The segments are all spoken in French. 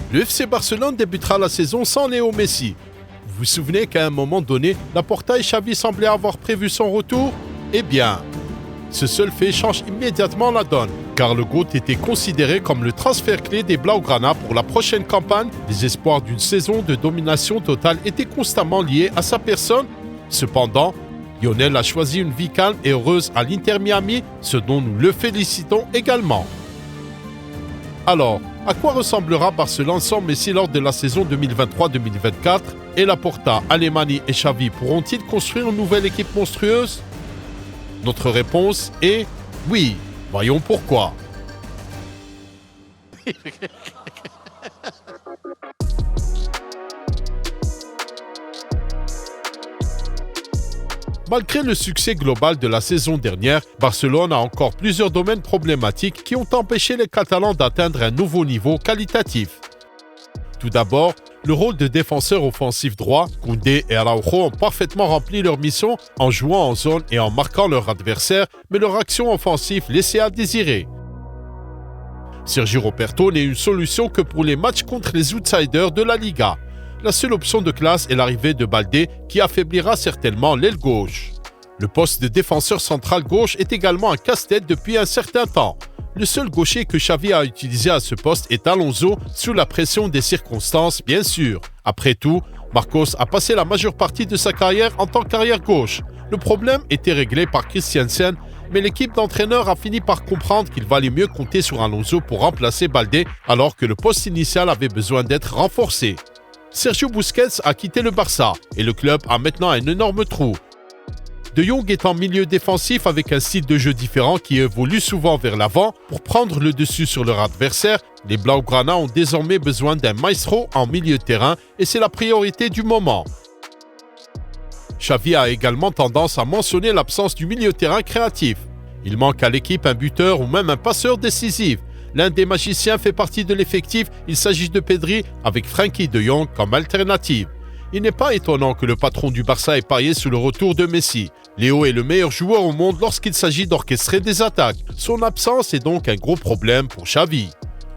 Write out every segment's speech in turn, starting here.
Le FC Barcelone débutera la saison sans Léo Messi. Vous vous souvenez qu'à un moment donné, Laporta et Xavi semblaient avoir prévu son retour? Eh bien, ce seul fait change immédiatement la donne, car le GOAT était considéré comme le transfert clé des Blaugrana pour la prochaine campagne. Les espoirs d'une saison de domination totale étaient constamment liés à sa personne. Cependant, Lionel a choisi une vie calme et heureuse à l'Inter Miami, ce dont nous le félicitons également. Alors, à quoi ressemblera Barcelone sans Messi lors de la saison 2023-2024? Et Laporta, Alemany et Xavi pourront-ils construire une nouvelle équipe monstrueuse? Notre réponse est oui. Voyons pourquoi. Malgré le succès global de la saison dernière, Barcelone a encore plusieurs domaines problématiques qui ont empêché les Catalans d'atteindre un nouveau niveau qualitatif. Tout d'abord, le rôle de défenseur offensif droit, Koundé et Araujo ont parfaitement rempli leur mission en jouant en zone et en marquant leur adversaire, mais leur action offensive laissait à désirer. Sergi Roberto n'est une solution que pour les matchs contre les outsiders de la Liga. La seule option de classe est l'arrivée de Baldé qui affaiblira certainement l'aile gauche. Le poste de défenseur central gauche est également un casse-tête depuis un certain temps. Le seul gaucher que Xavi a utilisé à ce poste est Alonso, sous la pression des circonstances, bien sûr. Après tout, Marcos a passé la majeure partie de sa carrière en tant qu'arrière gauche. Le problème était réglé par Christiansen, mais l'équipe d'entraîneurs a fini par comprendre qu'il valait mieux compter sur Alonso pour remplacer Baldé, alors que le poste initial avait besoin d'être renforcé. Sergio Busquets a quitté le Barça et le club a maintenant un énorme trou. De Jong est en milieu défensif avec un style de jeu différent qui évolue souvent vers l'avant pour prendre le dessus sur leur adversaire. Les Blaugrana ont désormais besoin d'un maestro en milieu de terrain et c'est la priorité du moment. Xavi a également tendance à mentionner l'absence du milieu de terrain créatif. Il manque à l'équipe un buteur ou même un passeur décisif. L'un des magiciens fait partie de l'effectif, il s'agit de Pedri avec Frenkie de Jong comme alternative. Il n'est pas étonnant que le patron du Barça ait parié sur le retour de Messi. Léo est le meilleur joueur au monde lorsqu'il s'agit d'orchestrer des attaques. Son absence est donc un gros problème pour Xavi.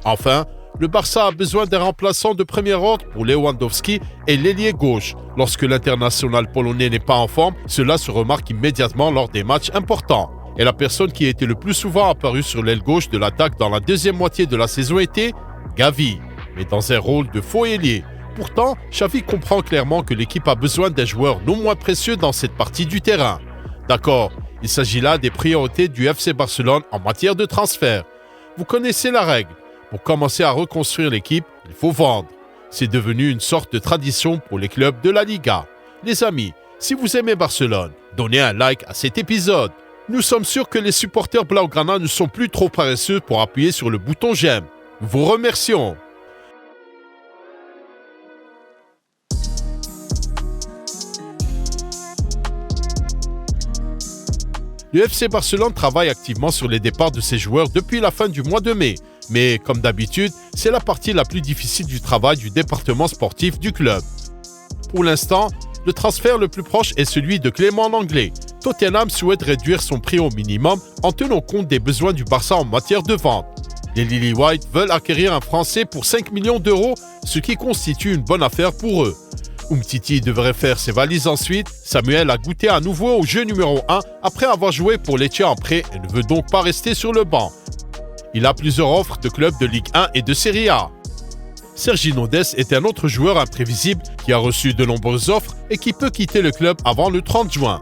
Enfin, le Barça a besoin d'un remplaçant de premier ordre pour Lewandowski et l'ailier gauche. Lorsque l'international polonais n'est pas en forme, cela se remarque immédiatement lors des matchs importants. Et la personne qui était le plus souvent apparue sur l'aile gauche de l'attaque dans la deuxième moitié de la saison était Gavi, mais dans un rôle de faux ailier. Pourtant, Xavi comprend clairement que l'équipe a besoin d'un joueur non moins précieux dans cette partie du terrain. D'accord, il s'agit là des priorités du FC Barcelone en matière de transfert. Vous connaissez la règle. Pour commencer à reconstruire l'équipe, il faut vendre. C'est devenu une sorte de tradition pour les clubs de la Liga. Les amis, si vous aimez Barcelone, donnez un like à cet épisode. Nous sommes sûrs que les supporters Blaugrana ne sont plus trop paresseux pour appuyer sur le bouton j'aime. Nous vous remercions. Le FC Barcelone travaille activement sur les départs de ses joueurs depuis la fin du mois de mai. Mais comme d'habitude, c'est la partie la plus difficile du travail du département sportif du club. Pour l'instant, le transfert le plus proche est celui de Clément Lenglet. Tottenham souhaite réduire son prix au minimum en tenant compte des besoins du Barça en matière de vente. Les Lily White veulent acquérir un Français pour 5 millions d'euros, ce qui constitue une bonne affaire pour eux. Umtiti devrait faire ses valises ensuite. Samuel a goûté à nouveau au jeu numéro 1 après avoir joué pour Lecce en prêt et ne veut donc pas rester sur le banc. Il a plusieurs offres de clubs de Ligue 1 et de Serie A. Sergi Nodès est un autre joueur imprévisible qui a reçu de nombreuses offres et qui peut quitter le club avant le 30 juin.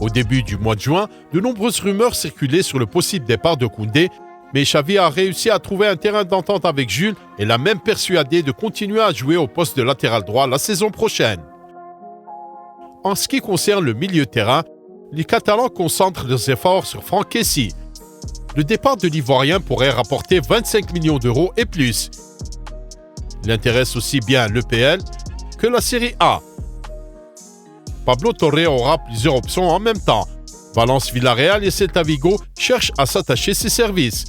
Au début du mois de juin, de nombreuses rumeurs circulaient sur le possible départ de Koundé, mais Xavi a réussi à trouver un terrain d'entente avec Jules et l'a même persuadé de continuer à jouer au poste de latéral droit la saison prochaine. En ce qui concerne le milieu de terrain, les Catalans concentrent leurs efforts sur Franck Kessie. Le départ de l'Ivoirien pourrait rapporter 25 millions d'euros et plus. Il intéresse aussi bien l'EPL que la Serie A. Pablo Torre aura plusieurs options en même temps. Valence, Villarreal et Celta Vigo cherchent à s'attacher ses services.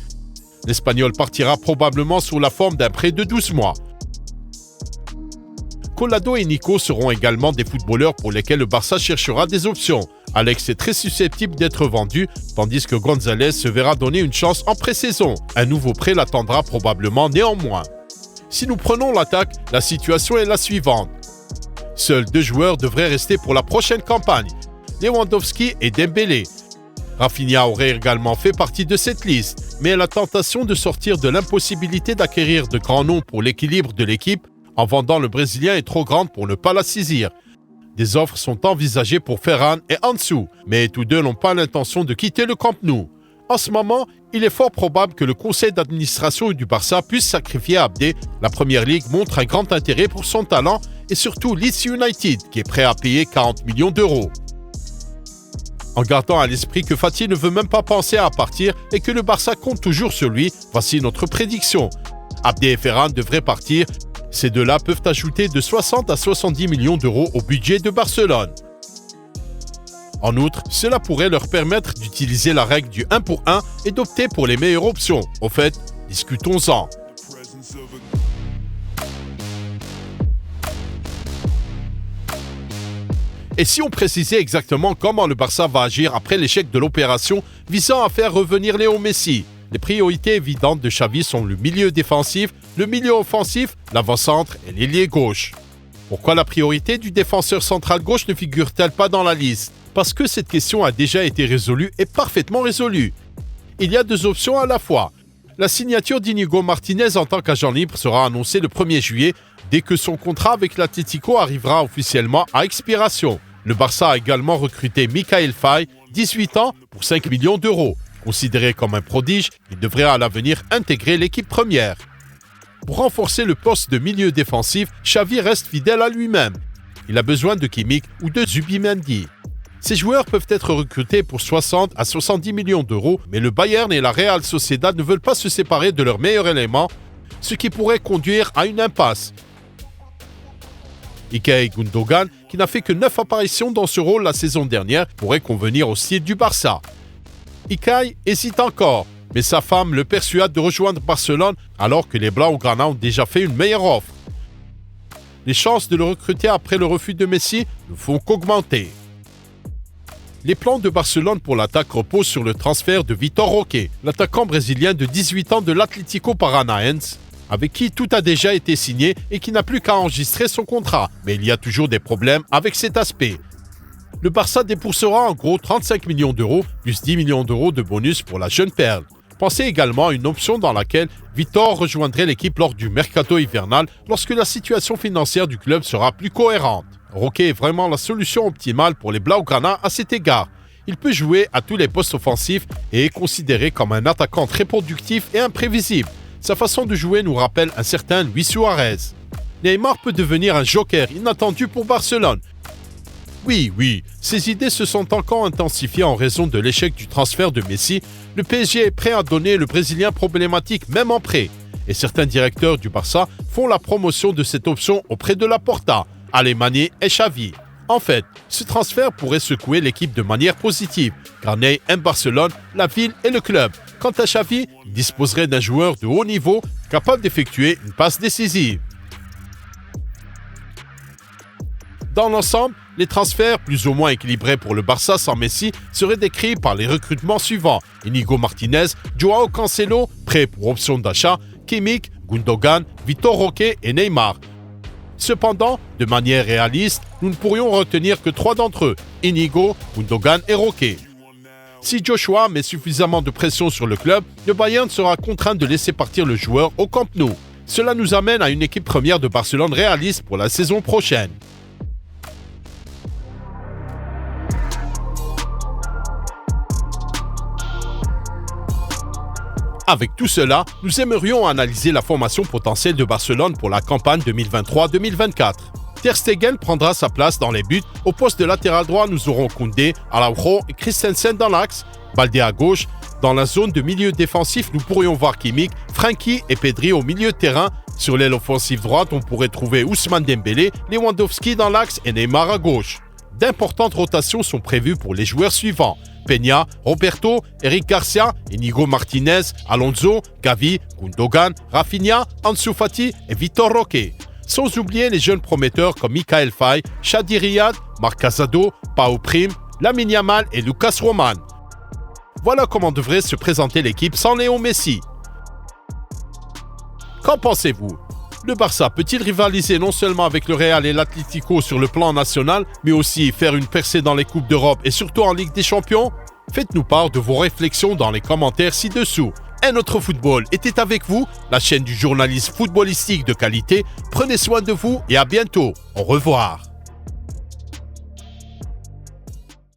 L'Espagnol partira probablement sous la forme d'un prêt de 12 mois. Collado et Nico seront également des footballeurs pour lesquels le Barça cherchera des options. Alex est très susceptible d'être vendu, tandis que González se verra donner une chance en pré-saison. Un nouveau prêt l'attendra probablement néanmoins. Si nous prenons l'attaque, la situation est la suivante. Seuls 2 joueurs devraient rester pour la prochaine campagne, Lewandowski et Dembélé. Rafinha aurait également fait partie de cette liste, mais la tentation de sortir de l'impossibilité d'acquérir de grands noms pour l'équilibre de l'équipe en vendant le Brésilien est trop grande pour ne pas la saisir. Des offres sont envisagées pour Ferran et Ansu, mais tous deux n'ont pas l'intention de quitter le Camp Nou. En ce moment, il est fort probable que le conseil d'administration du Barça puisse sacrifier Abdé. La Première Ligue montre un grand intérêt pour son talent et surtout Leeds United qui est prêt à payer 40 millions d'euros. En gardant à l'esprit que Fati ne veut même pas penser à partir et que le Barça compte toujours sur lui, voici notre prédiction. Abdé et Ferran devraient partir. Ces deux-là peuvent ajouter de 60 à 70 millions d'euros au budget de Barcelone. En outre, cela pourrait leur permettre d'utiliser la règle du 1 pour 1 et d'opter pour les meilleures options. Au fait, discutons-en. Et si on précisait exactement comment le Barça va agir après l'échec de l'opération visant à faire revenir Léo Messi? Les priorités évidentes de Xavi sont le milieu défensif, le milieu offensif, l'avant-centre et l'ailier gauche. Pourquoi la priorité du défenseur central gauche ne figure-t-elle pas dans la liste? Parce que cette question a déjà été résolue et parfaitement résolue. Il y a 2 options à la fois. La signature d'Inigo Martinez en tant qu'agent libre sera annoncée le 1er juillet, dès que son contrat avec l'Atlético arrivera officiellement à expiration. Le Barça a également recruté Michael Faye, 18 ans, pour 5 millions d'euros. Considéré comme un prodige, il devrait à l'avenir intégrer l'équipe première. Pour renforcer le poste de milieu défensif, Xavi reste fidèle à lui-même. Il a besoin de Kimmich ou de Zubimendi. Ces joueurs peuvent être recrutés pour 60 à 70 millions d'euros, mais le Bayern et la Real Sociedad ne veulent pas se séparer de leur meilleur élément, ce qui pourrait conduire à une impasse. Ilkay Gundogan, qui n'a fait que 9 apparitions dans ce rôle la saison dernière, pourrait convenir au style du Barça. Ilkay hésite encore, mais sa femme le persuade de rejoindre Barcelone alors que les Blaugrana ont déjà fait une meilleure offre. Les chances de le recruter après le refus de Messi ne font qu'augmenter. Les plans de Barcelone pour l'attaque reposent sur le transfert de Vitor Roque, l'attaquant brésilien de 18 ans de l'Atlético Paranaense, avec qui tout a déjà été signé et qui n'a plus qu'à enregistrer son contrat. Mais il y a toujours des problèmes avec cet aspect. Le Barça déboursera en gros 35 millions d'euros plus 10 millions d'euros de bonus pour la jeune perle. Pensez également à une option dans laquelle Vitor rejoindrait l'équipe lors du mercato hivernal lorsque la situation financière du club sera plus cohérente. Roque est vraiment la solution optimale pour les Blaugrana à cet égard. Il peut jouer à tous les postes offensifs et est considéré comme un attaquant très productif et imprévisible. Sa façon de jouer nous rappelle un certain Luis Suarez. Neymar peut devenir un joker inattendu pour Barcelone. Oui, ces idées se sont encore intensifiées en raison de l'échec du transfert de Messi. Le PSG est prêt à donner le Brésilien problématique même en prêt. Et certains directeurs du Barça font la promotion de cette option auprès de Laporta, Alemany et Xavi. En fait, ce transfert pourrait secouer l'équipe de manière positive, car Ney aime Barcelone, la ville et le club. Quant à Xavi, il disposerait d'un joueur de haut niveau capable d'effectuer une passe décisive. Dans l'ensemble, les transferts plus ou moins équilibrés pour le Barça sans Messi seraient décrits par les recrutements suivants: Inigo Martinez, Joao Cancelo, prêt pour option d'achat, Kimmich, Gundogan, Vitor Roque et Neymar. Cependant, de manière réaliste, nous ne pourrions retenir que 3 d'entre eux, Inigo, Gundogan et Roque. Si Joshua met suffisamment de pression sur le club, le Bayern sera contraint de laisser partir le joueur au Camp Nou. Cela nous amène à une équipe première de Barcelone réaliste pour la saison prochaine. Avec tout cela, nous aimerions analyser la formation potentielle de Barcelone pour la campagne 2023-2024. Ter Stegen prendra sa place dans les buts. Au poste de latéral droit, nous aurons Koundé, Araujo et Christensen dans l'axe, Baldé à gauche. Dans la zone de milieu défensif, nous pourrions voir Kimmich, Frenkie et Pedri au milieu de terrain. Sur l'aile offensive droite, on pourrait trouver Ousmane Dembélé, Lewandowski dans l'axe et Neymar à gauche. D'importantes rotations sont prévues pour les joueurs suivants: Peña, Roberto, Eric Garcia, Inigo Martinez, Alonso, Gavi, Gundogan, Rafinha, Ansu Fati et Vitor Roque. Sans oublier les jeunes prometteurs comme Michael Faye, Chadi Riyad, Marc Casado, Pau Prim, Lamine Yamal et Lucas Roman. Voilà comment devrait se présenter l'équipe sans Léo Messi. Qu'en pensez-vous? Le Barça peut-il rivaliser non seulement avec le Real et l'Atlético sur le plan national, mais aussi faire une percée dans les Coupes d'Europe et surtout en Ligue des Champions? Faites-nous part de vos réflexions dans les commentaires ci-dessous. Et notre football était avec vous, la chaîne du journalisme footballistique de qualité. Prenez soin de vous et à bientôt. Au revoir.